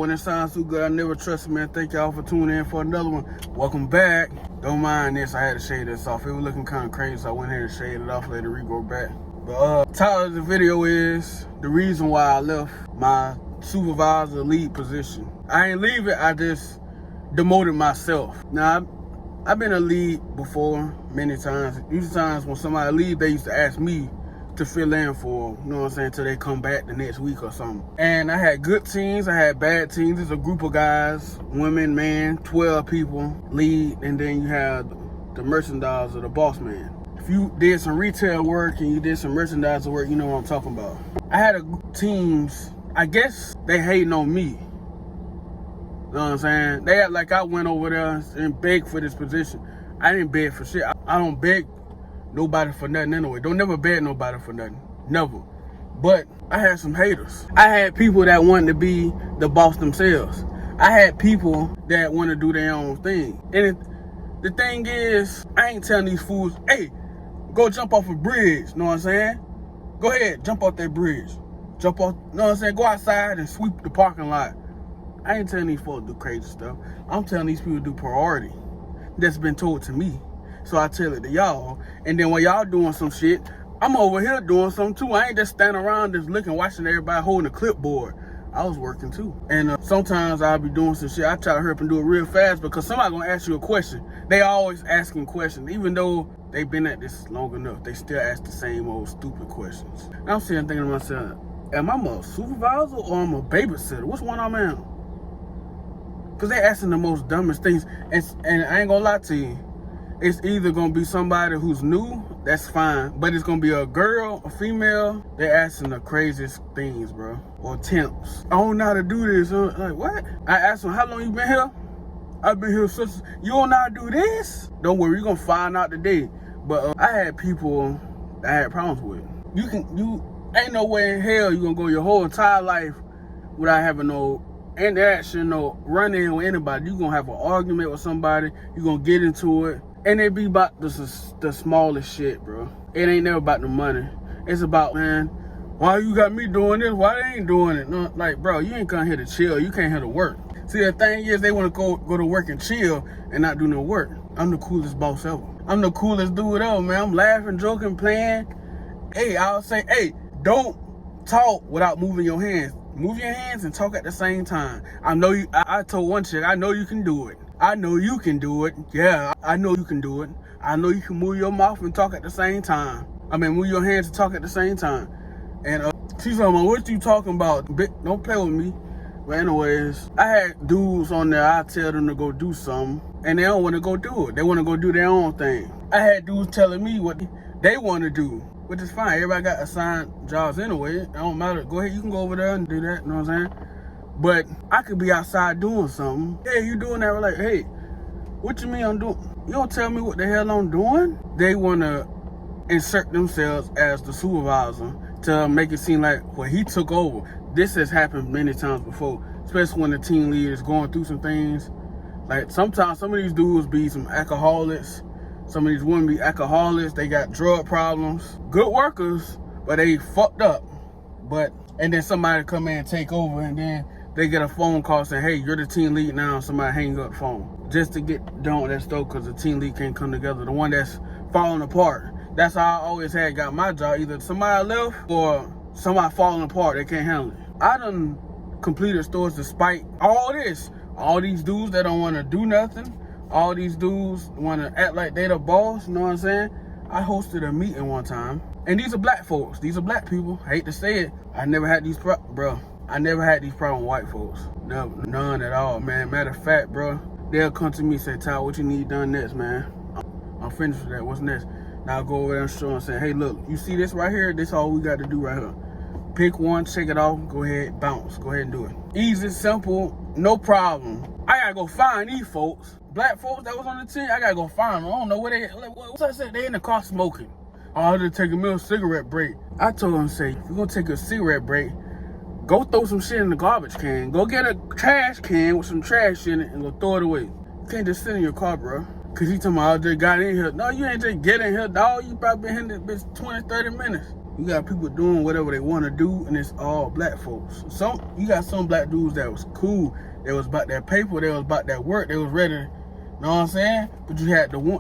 When it sounds too good, I never trust it, man. Thank y'all for tuning in for another one. Welcome back. Don't mind this, I had to shade this off. It was looking kind of crazy, so I went ahead and shaded it off, let it regrow back. But title of the video is the reason why I left my supervisor lead position. I ain't leave it, I just demoted myself. Now, I've been a lead before many times. Usually times when somebody leave, they used to ask me to fill in for, you know what I'm saying, till they come back the next week or something. And I had good teams, I had bad teams. It's a group of guys, women, man, 12 people lead, and then you have the merchandiser, the boss man. If you did some retail work and you did some merchandiser work, you know what I'm talking about. I had teams, I guess they hating on me. You know what I'm saying? They act like I went over there and begged for this position. I didn't beg for shit. I don't beg nobody for nothing anyway. Don't never beg nobody for nothing. Never. But I had some haters. I had people that wanted to be the boss themselves. I had people that want to do their own thing. And the thing is, I ain't telling these fools, hey, go jump off a bridge. You know what I'm saying? Go ahead, jump off that bridge. Jump off, you know what I'm saying? Go outside and sweep the parking lot. I ain't telling these folks to do crazy stuff. I'm telling these people to do priority that's been told to me. So I tell it to y'all. And then when y'all doing some shit, I'm over here doing something too. I ain't just standing around just looking, watching everybody holding a clipboard. I was working too. And sometimes I'll be doing some shit. I try to hurry up and do it real fast because somebody gonna ask you a question. They always asking questions. Even though they've been at this long enough, they still ask the same old stupid questions. And I'm sitting thinking to myself, am I a supervisor or I'm a babysitter? Which one I'm in? Because they asking the most dumbest things. And I ain't gonna lie to you. It's either gonna be somebody who's new, that's fine. But it's gonna be a girl, a female. They're asking the craziest things, bro. Or temps. I don't know how to do this. Like, what? I asked them, how long you been here? I've been here since. You don't know how to do this? Don't worry, you're gonna find out today. But I had people I had problems with. You ain't no way in hell you gonna go your whole entire life without having no interaction or run-in with anybody. You gonna have an argument with somebody, you gonna get into it, and it be about the smallest shit, bro. It ain't never about the money. It's about, man, why you got me doing this? Why they ain't doing it? No, like, bro, you ain't come here to chill. You came here to work. See, the thing is, they want to go to work and chill and not do no work. I'm the coolest boss ever. I'm the coolest dude ever, man. I'm laughing, joking, playing. Hey, I'll say, hey, don't talk without moving your hands. Move your hands and talk at the same time. I know you. I told one chick, I know you can do it. I know you can do it. Yeah, I know you can do it. I know you can move your mouth and talk at the same time. I mean, move your hands and talk at the same time. And she's like, what you talking about? Don't play with me. But anyways, I had dudes on there, I tell them to go do something, and they don't want to go do it. They want to go do their own thing. I had dudes telling me what they want to do, which is fine. Everybody got assigned jobs anyway. It don't matter. Go ahead, you can go over there and do that, you know what I'm saying? But I could be outside doing something. Hey, you doing that? We're like, hey, what you mean I'm doing? You don't tell me what the hell I'm doing? They want to insert themselves as the supervisor to make it seem like, well, he took over. This has happened many times before, especially when the team leader is going through some things. Like, sometimes some of these dudes be some alcoholics. Some of these women be alcoholics. They got drug problems. Good workers, but they fucked up. And then somebody come in and take over, and then they get a phone call saying, hey, you're the team lead now. Somebody hang up the phone just to get done with that stuff because the team lead can't come together. The one that's falling apart. That's how I always had got my job. Either somebody left or somebody falling apart. They can't handle it. I done completed stores despite all this. All these dudes that don't want to do nothing. All these dudes want to act like they the boss. You know what I'm saying? I hosted a meeting one time. And these are black folks. These are black people. I hate to say it. I never had these I never had these problems with white folks. No, none at all, man. Matter of fact, bro, they'll come to me and say, Ty, what you need done next, man? I'm finished with that. What's next? Now I'll go over there and show and say, hey, look, you see this right here? This all we got to do right here. Pick one, check it off, go ahead, bounce. Go ahead and do it. Easy, simple, no problem. I got to go find these folks. Black folks that was on the team, I got to go find them. I don't know where they, like, what's I said? They in the car smoking. Oh, they're taking me a cigarette break. I told them, say, if you're going to take a cigarette break, go throw some shit in the garbage can. Go get a trash can with some trash in it and go throw it away. You can't just sit in your car, bro. Cause he talking about, I just got in here. No, you ain't just get in here, dog. You probably been in this bitch 20, 30 minutes. You got people doing whatever they want to do, and it's all black folks. You got some black dudes that was cool. They was about that paper. They was about that work. They was ready. You know what I'm saying? But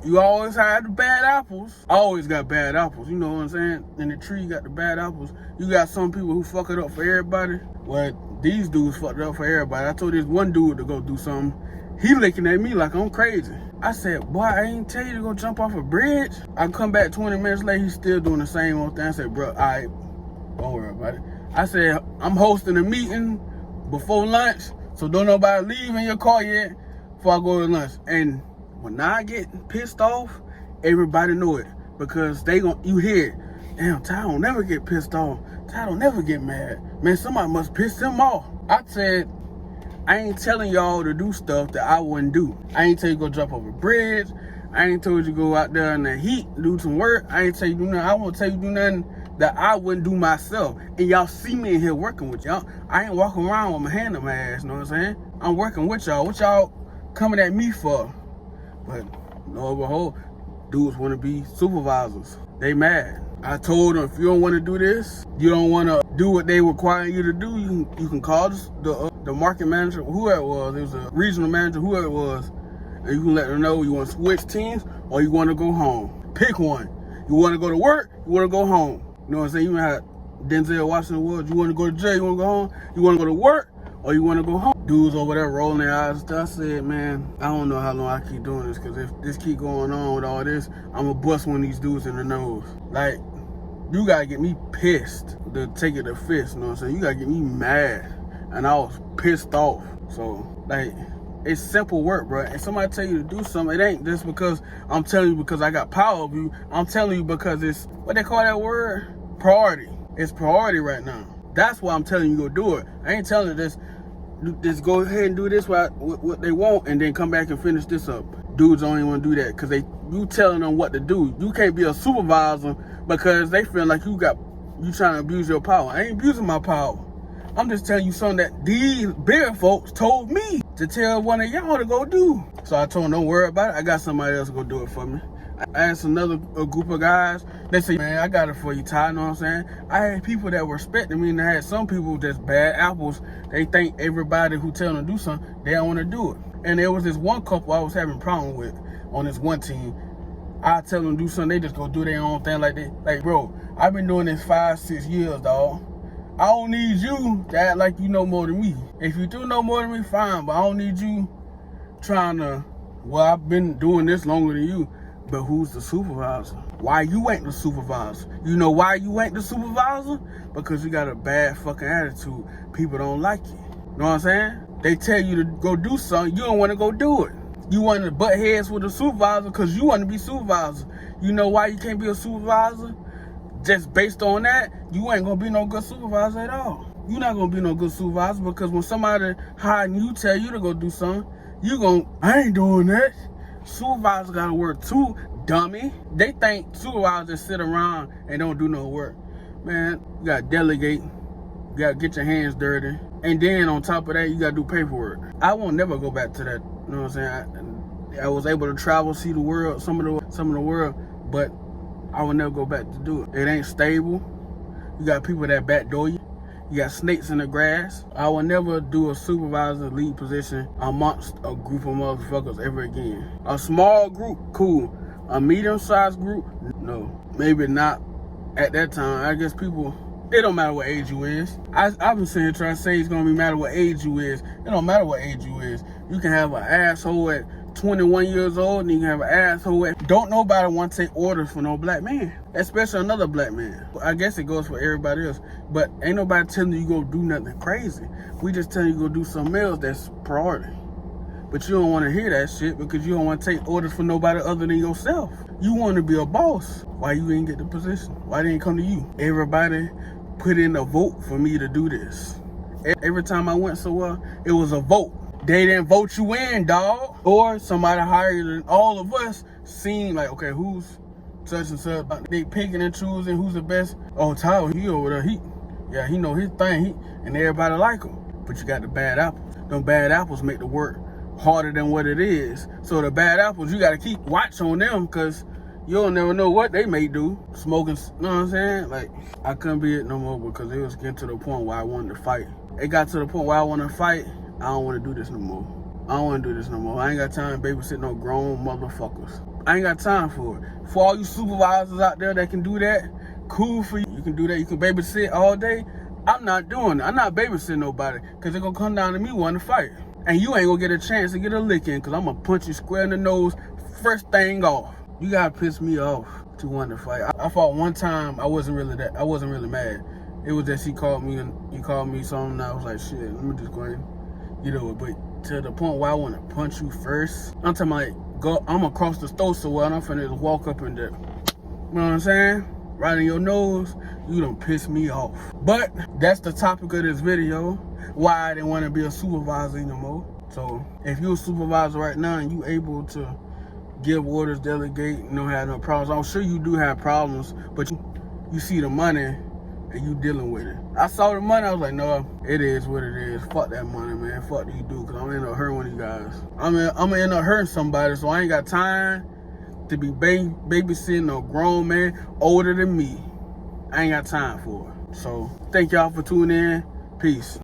you always had the bad apples. Always got bad apples. You know what I'm saying? In the tree, you got the bad apples. You got some people who fuck it up for everybody. Well, these dudes fucked it up for everybody. I told this one dude to go do something. He looking at me like I'm crazy. I said, boy, I ain't tell you to go jump off a bridge. I come back 20 minutes later, he's still doing the same old thing. I said, bro, all right, don't worry about it. I said, I'm hosting a meeting before lunch, so don't nobody leave in your car yet before I go to lunch. And when I get pissed off, everybody know it, because you hear it. Damn, Ty don't never get pissed off. Ty don't never get mad. Man, somebody must piss him off. I said, I ain't telling y'all to do stuff that I wouldn't do. I ain't tell you to go jump over a bridge. I ain't told you to go out there in the heat, do some work. I ain't tell you to do nothing. I won't tell you to do nothing that I wouldn't do myself. And y'all see me in here working with y'all. I ain't walking around with my hand in my ass, you know what I'm saying? I'm working with y'all. What y'all coming at me for? But lo and behold, dudes want to be supervisors. They mad. I told them, if you don't want to do this, you don't want to do what they require you to do, you can call the market manager, whoever it was. It was a regional manager, whoever it was, and you can let them know you want to switch teams or you want to go home. Pick one. You want to go to work, you want to go home. You know what I'm saying? You know how Denzel Washington was. You want to go to jail, you want to go home. You want to go to work or you want to go home. Dudes over there rolling their eyes and stuff. I said, man, I don't know how long I keep doing this, because if this keep going on with all this, I'm going to bust one of these dudes in the nose. Like, you got to get me pissed to take it to fist, you know what I'm saying? You got to get me mad. And I was pissed off. So, like, it's simple work, bro. If somebody tell you to do something, it ain't just because I'm telling you because I got power of you. I'm telling you because it's, what they call that word? Priority. It's priority right now. That's why I'm telling you go do it. I ain't telling you just go ahead and do this what they want and then come back and finish this up. Dudes don't even want to do that because you telling them what to do. You can't be a supervisor because they feel like you trying to abuse your power. I ain't abusing my power. I'm just telling you something that these bigger folks told me to tell one of y'all to go do. So I told them, don't worry about it. I got somebody else to go do it for me. I asked a group of guys. They say, man, I got it for you, Ty. You know what I'm saying? I had people that were respecting me, and I had some people just bad apples. They think everybody who tell them to do something, they don't want to do it. And there was this one couple I was having a problem with on this one team. I tell them to do something, they just go do their own thing like that. Like, bro, I've been doing this 5-6 years, dog. I don't need you to act like you know more than me. If you do know more than me, fine, but I don't need you trying to, well, I've been doing this longer than you. But who's the supervisor? Why you ain't the supervisor? You know why you ain't the supervisor? Because you got a bad fucking attitude. People don't like you. You know what I'm saying? They tell you to go do something, you don't want to go do it. You want to butt heads with the supervisor because you want to be supervisor. You know why you can't be a supervisor? Just based on that, you ain't going to be no good supervisor at all. You're not going to be no good supervisor because when somebody hiring you tell you to go do something, you going, I ain't doing that. Supervisors gotta work too, dummy. They think supervisors sit around and don't do no work. Man, you gotta delegate. You gotta get your hands dirty. And then on top of that, you gotta do paperwork. I won't never go back to that. You know what I'm saying? I was able to travel, see the world, some of the world, but I will never go back to do it. It ain't stable. You got people that backdoor you. You got snakes in the grass. I will never do a supervisor lead position amongst a group of motherfuckers ever again. A small group, cool. A medium-sized group, no. Maybe not at that time. I guess people, it don't matter what age you is. I've been sitting here trying to say it's gonna be matter what age you is. It don't matter what age you is. You can have an asshole at 21 years old and you can have an asshole at, don't nobody want to take orders for no black man, especially another black man. I guess it goes for everybody else, but ain't nobody telling you go do nothing crazy. We just telling you go do something else that's priority. But you don't want to hear that shit because you don't want to take orders for nobody other than yourself. You want to be a boss. Why you ain't get the position? Why they ain't come to you? Everybody put in a vote for me to do this. Every time I went somewhere, it was a vote. They didn't vote you in, dog. Or somebody higher than all of us seen like, okay, who's such and such. They picking and choosing who's the best. Oh, Tyler, he over there. He know his thing. And everybody like him. But you got the bad apples. Them bad apples make the work harder than what it is. So the bad apples, you got to keep watch on them because you don't never know what they may do. Smoking, you know what I'm saying? Like, I couldn't be it no more because it was getting to the point where I wanted to fight. It got to the point where I want to fight. I don't want to do this no more. I don't want to do this no more. I ain't got time to babysit no grown motherfuckers. I ain't got time for it. For all you supervisors out there that can do that, cool for you. You can do that. You can babysit all day. I'm not doing it. I'm not babysitting nobody because it's going to come down to me wanting to fight. And you ain't going to get a chance to get a lick in because I'm going to punch you square in the nose first thing off. You got to piss me off to want to fight. I fought one time. I wasn't really mad. It was that she called me and you called me something and I was like, shit, let me just go ahead and get over it. But to the point where I want to punch you first, I'm talking about I'm across the store somewhere and I'm finna just walk up and you know what I'm saying? Right in your nose, you done piss me off. But that's the topic of this video, why I didn't want to be a supervisor anymore. So if you're a supervisor right now and you able to give orders, delegate, and don't have no problems, I'm sure you do have problems, but you see the money and you dealing with it. I saw the money, I was like, no, it is what it is. Fuck that money, man. Fuck what you do, because I'm in a hurt one of you guys. I'm in a hurting somebody, so I ain't got time to be babysitting a grown man older than me. I ain't got time for it. So thank y'all for tuning in. Peace.